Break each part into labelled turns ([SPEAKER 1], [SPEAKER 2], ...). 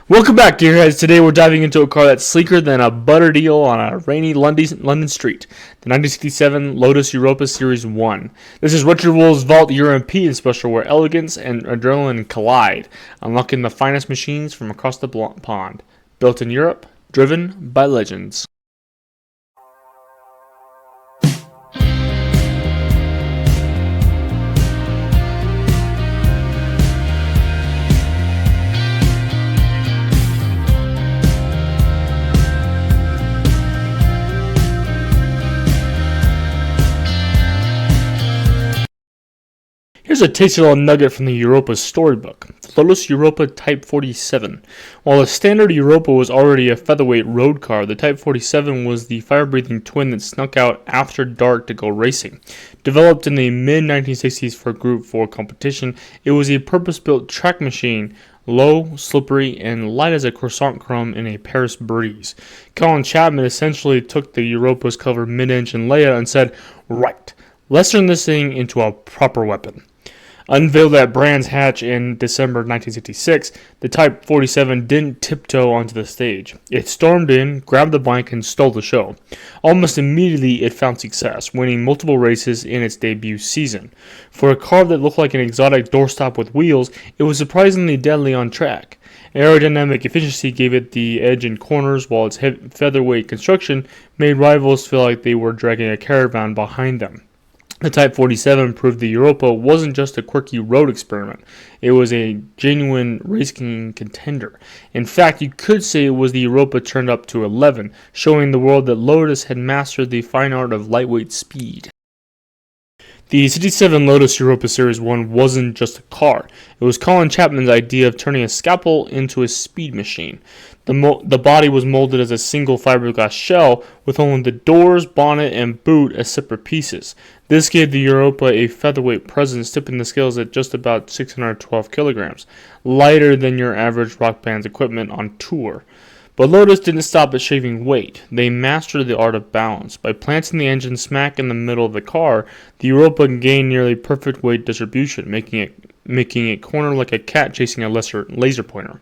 [SPEAKER 1] Welcome back, gearheads. Today we're diving into a car that's sleeker than a butter deal on a rainy London street, the 1967 Lotus Europa Series I. This is RetroWheelsVault European special where elegance and adrenaline collide, unlocking the finest machines from across the pond. Built in Europe, driven by legends. Here's a tasty little nugget from the Europa storybook. The Lotus Europa Type 47. While the standard Europa was already a featherweight road car, the Type 47 was the fire-breathing twin that snuck out after dark to go racing. Developed in the mid-1960s for Group 4 competition, it was a purpose-built track machine, low, slippery, and light as a croissant crumb in a Paris breeze. Colin Chapman essentially took the Europa's clever mid-engine layout and said, "Right, let's turn this thing into a proper weapon." Unveiled at Brands Hatch in December 1966, the Type 47 didn't tiptoe onto the stage. It stormed in, grabbed the bike, and stole the show. Almost immediately, it found success, winning multiple races in its debut season. For a car that looked like an exotic doorstop with wheels, it was surprisingly deadly on track. Aerodynamic efficiency gave it the edge in corners, while its featherweight construction made rivals feel like they were dragging a caravan behind them. The Type 47 proved the Europa wasn't just a quirky road experiment. It was a genuine racing contender. In fact, you could say it was the Europa turned up to 11, showing the world that Lotus had mastered the fine art of lightweight speed. The 67 Lotus Europa Series I wasn't just a car. It was Colin Chapman's idea of turning a scalpel into a speed machine. The body was molded as a single fiberglass shell with only the doors, bonnet, and boot as separate pieces. This gave the Europa a featherweight presence, tipping the scales at just about 612 kilograms, lighter than your average rock band's equipment on tour. But Lotus didn't stop at shaving weight. They mastered the art of balance. By planting the engine smack in the middle of the car, the Europa gained nearly perfect weight distribution, making it corner like a cat chasing a laser pointer.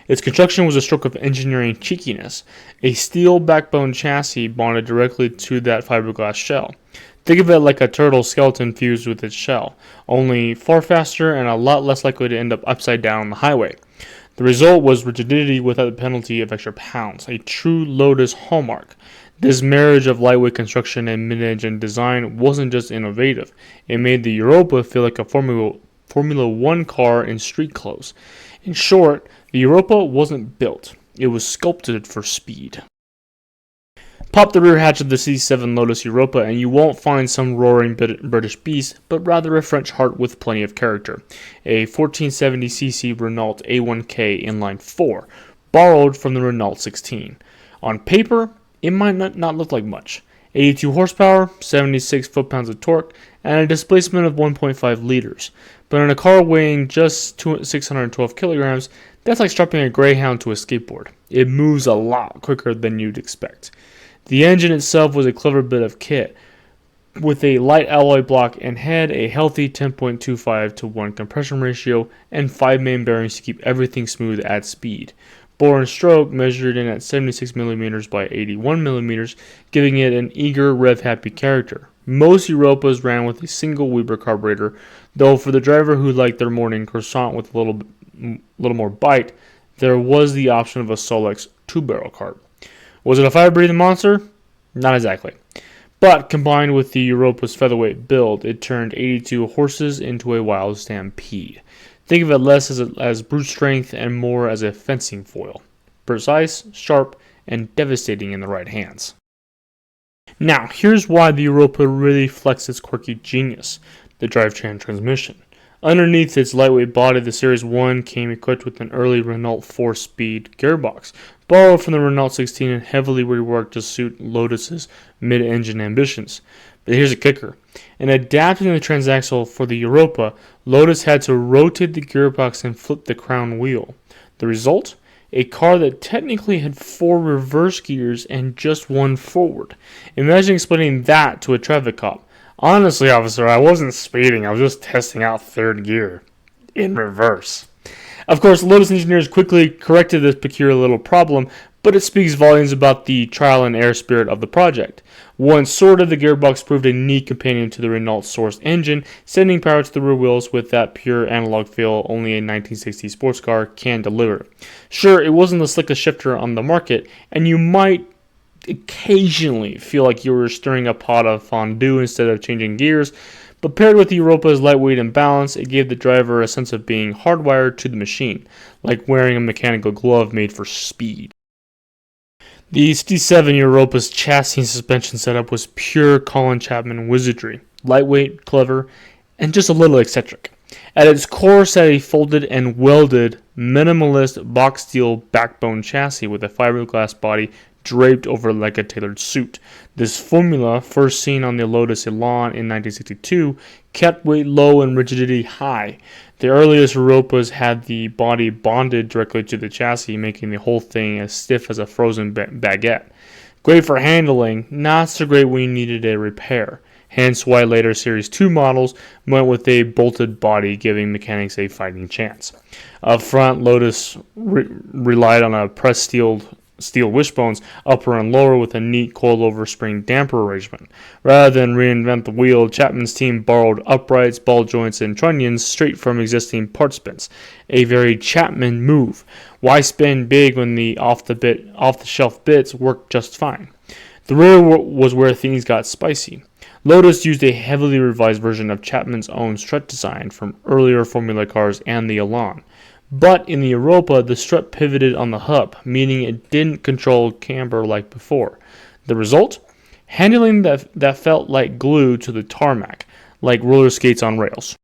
[SPEAKER 1] Its construction was a stroke of engineering cheekiness, a steel backbone chassis bonded directly to that fiberglass shell. Think of it like a turtle skeleton fused with its shell, only far faster and a lot less likely to end up upside down on the highway. The result was rigidity without the penalty of extra pounds, a true Lotus hallmark. This marriage of lightweight construction and mid-engine design wasn't just innovative. It made the Europa feel like a Formula One car in street clothes. In short, the Europa wasn't built. It was sculpted for speed. Pop the rear hatch of the 67 Lotus Europa and you won't find some roaring British beast, but rather a French heart with plenty of character. A 1470cc Renault A1K inline 4, borrowed from the Renault 16. On paper, it might not look like much. 82 horsepower, 76 foot-pounds of torque, and a displacement of 1.5 liters. But in a car weighing just 612 kilograms, that's like strapping a Greyhound to a skateboard. It moves a lot quicker than you'd expect. The engine itself was a clever bit of kit. With a light alloy block and head, a healthy 10.25 to 1 compression ratio, and 5 main bearings to keep everything smooth at speed. Bore and stroke measured in at 76mm by 81mm, giving it an eager, rev-happy character. Most Europas ran with a single Weber carburetor, though for the driver who liked their morning croissant with a little more bite, there was the option of a Solex 2-barrel carb. Was it a fire-breathing monster? Not exactly. But combined with the Europa's featherweight build, it turned 82 horses into a wild stampede. Think of it less as brute strength and more as a fencing foil. Precise, sharp, and devastating in the right hands. Now, here's why the Europa really flexed its quirky genius, the Drivetrain and Transmission. Underneath its lightweight body, the Series I came equipped with an early Renault 4-speed gearbox, borrowed from the Renault 16 and heavily reworked to suit Lotus's mid-engine ambitions. But here's a kicker. In adapting the transaxle for the Europa, Lotus had to rotate the gearbox and flip the crown wheel. The result? A car that technically had 4 reverse gears and just 1 forward. Imagine explaining that to a traffic cop. Honestly, officer, I wasn't speeding. I was just testing out third gear in reverse. Of course, Lotus engineers quickly corrected this peculiar little problem, but it speaks volumes about the trial and error spirit of the project. Once sorted, the gearbox proved a neat companion to the Renault-sourced engine, sending power to the rear wheels with that pure analog feel only a 1960s sports car can deliver. Sure, it wasn't the slickest shifter on the market, and you might occasionally feel like you were stirring a pot of fondue instead of changing gears, but paired with Europa's lightweight and balance, it gave the driver a sense of being hardwired to the machine, like wearing a mechanical glove made for speed. The 67 Europa's chassis and suspension setup was pure Colin Chapman wizardry, lightweight, clever, and just a little eccentric. At its core sat a folded and welded, minimalist box steel backbone chassis with a fiberglass body draped over like a tailored suit. This formula, first seen on the Lotus Elan in 1962, kept weight low and rigidity high. The earliest Europas had the body bonded directly to the chassis, making the whole thing as stiff as a frozen baguette. Great for handling, not so great when you needed a repair. Hence why later Series 2 models went with a bolted body, giving mechanics a fighting chance. Up front, Lotus relied on a pressed steel wishbones, upper and lower, with a neat coilover spring damper arrangement. Rather than reinvent the wheel, Chapman's team borrowed uprights, ball joints, and trunnions straight from existing parts bins. A very Chapman move. Why spend big when the off-the-shelf bits worked just fine? The rear was where things got spicy. Lotus used a heavily revised version of Chapman's own strut design from earlier Formula cars and the Elan. But in the Europa, the strut pivoted on the hub, meaning it didn't control camber like before. The result? Handling that felt like glue to the tarmac, like roller skates on rails.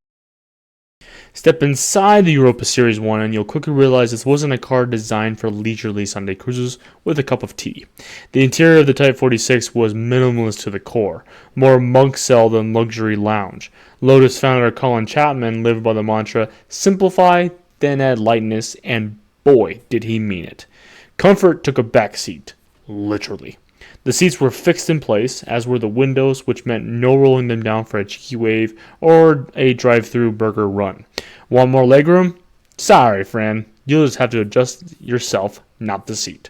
[SPEAKER 1] Step inside the Europa Series I and you'll quickly realize this wasn't a car designed for leisurely Sunday cruises with a cup of tea. The interior of the Type 46 was minimalist to the core, more monk cell than luxury lounge. Lotus founder Colin Chapman lived by the mantra, simplify, then add lightness, and boy, did he mean it. Comfort took a back seat, literally. The seats were fixed in place, as were the windows, which meant no rolling them down for a cheeky wave or a drive-through burger run. Want more legroom? Sorry, friend. You'll just have to adjust yourself, not the seat.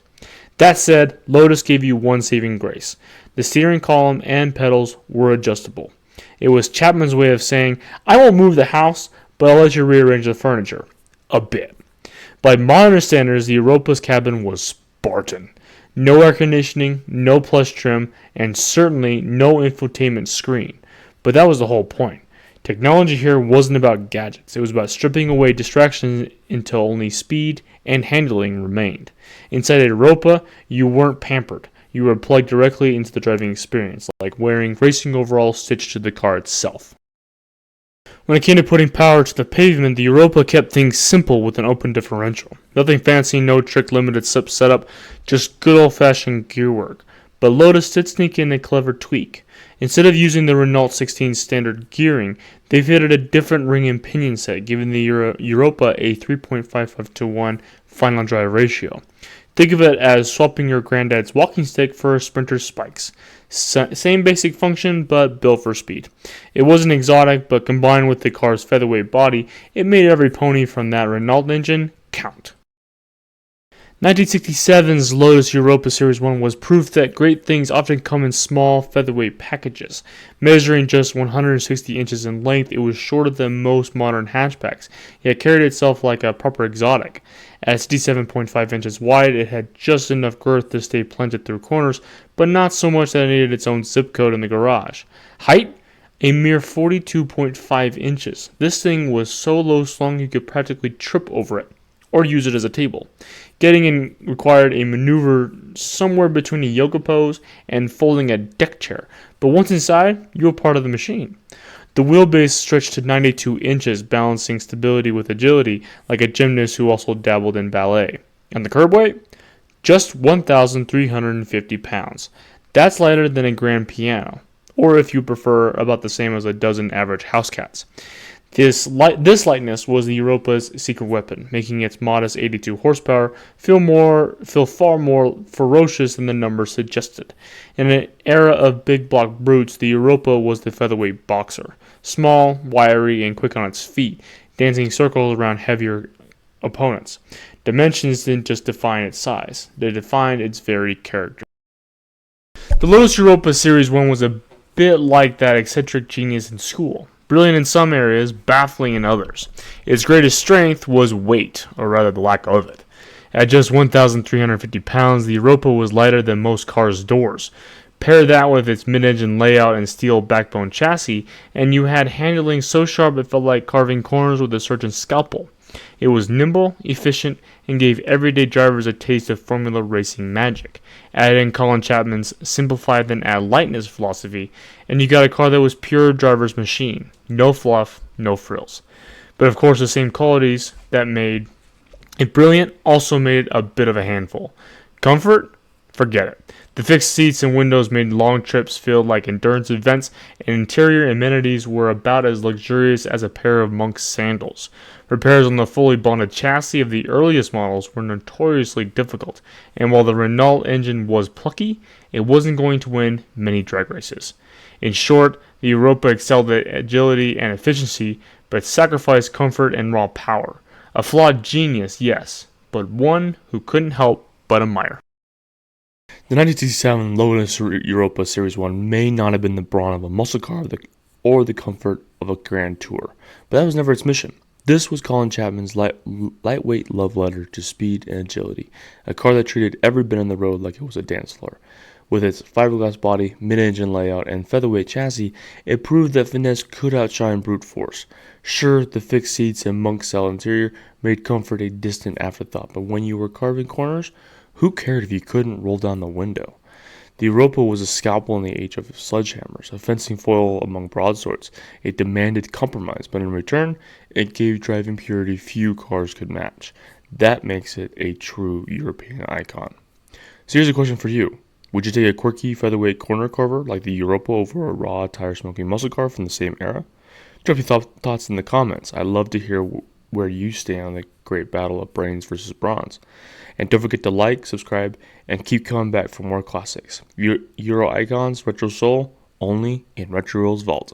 [SPEAKER 1] That said, Lotus gave you one saving grace. The steering column and pedals were adjustable. It was Chapman's way of saying, I won't move the house, but I'll let you rearrange the furniture. A bit. By modern standards, the Europa's cabin was Spartan. No air conditioning, no plush trim, and certainly no infotainment screen. But that was the whole point. Technology here wasn't about gadgets. It was about stripping away distractions until only speed and handling remained. Inside a Europa, you weren't pampered. You were plugged directly into the driving experience, like wearing racing overalls stitched to the car itself. When it came to putting power to the pavement, the Europa kept things simple with an open differential. Nothing fancy, no trick limited setup, just good old-fashioned gear work. But Lotus did sneak in a clever tweak. Instead of using the Renault 16 standard gearing, they fitted a different ring and pinion set, giving the Europa a 3.55-to-1 final drive ratio. Think of it as swapping your granddad's walking stick for a Sprinter's spikes. Same basic function, but built for speed. It wasn't exotic, but combined with the car's featherweight body, it made every pony from that Renault engine count. 1967's Lotus Europa Series I was proof that great things often come in small, featherweight packages. Measuring just 160 inches in length, it was shorter than most modern hatchbacks, yet carried itself like a proper exotic. At 67.5 inches wide, it had just enough girth to stay planted through corners, but not so much that it needed its own zip code in the garage. Height? A mere 42.5 inches. This thing was so low slung you could practically trip over it, or use it as a table. Getting in required a maneuver somewhere between a yoga pose and folding a deck chair, but once inside, you were part of the machine. The wheelbase stretched to 92 inches, balancing stability with agility, like a gymnast who also dabbled in ballet. And the curb weight? Just 1,350 pounds. That's lighter than a grand piano, or if you prefer, about the same as a dozen average house cats. This lightness was the Europa's secret weapon, making its modest 82 horsepower feel far more ferocious than the numbers suggested. In an era of big block brutes, the Europa was the featherweight boxer, small, wiry, and quick on its feet, dancing circles around heavier opponents. Dimensions didn't just define its size, they defined its very character. The Lotus Europa Series I was a bit like that eccentric genius in school. Brilliant in some areas, baffling in others. Its greatest strength was weight, or rather the lack of it. At just 1,350 pounds, the Europa was lighter than most cars' doors. Pair that with its mid-engine layout and steel backbone chassis, and you had handling so sharp it felt like carving corners with a surgeon's scalpel. It was nimble, efficient, and gave everyday drivers a taste of Formula racing magic. Add in Colin Chapman's simplify then add lightness philosophy, and you got a car that was pure driver's machine. No fluff, no frills. But of course the same qualities that made it brilliant also made it a bit of a handful. Comfort? Forget it. The fixed seats and windows made long trips feel like endurance events, and interior amenities were about as luxurious as a pair of monk's sandals. Repairs on the fully bonded chassis of the earliest models were notoriously difficult, and while the Renault engine was plucky, it wasn't going to win many drag races. In short, the Europa excelled at agility and efficiency, but sacrificed comfort and raw power. A flawed genius, yes, but one who couldn't help but admire. The 1967 Lotus Europa Series I may not have been the brawn of a muscle car or the comfort of a grand tour, but that was never its mission. This was Colin Chapman's lightweight love letter to speed and agility, a car that treated every bend on the road like it was a dance floor. With its fiberglass body, mid-engine layout, and featherweight chassis, it proved that finesse could outshine brute force. Sure, the fixed seats and monk-style interior made comfort a distant afterthought, but when you were carving corners, who cared if you couldn't roll down the window? The Europa was a scalpel in the age of sledgehammers, a fencing foil among broadswords. It demanded compromise, but in return, it gave driving purity few cars could match. That makes it a true European icon. So here's a question for you. Would you take a quirky featherweight corner carver like the Europa over a raw, tire-smoking muscle car from the same era? Drop your thoughts in the comments. I'd love to hear where you stand on the great battle of brains versus bronze. And don't forget to like, subscribe, and keep coming back for more classics. Euro icons, retro soul, only in RetroWheelsVault.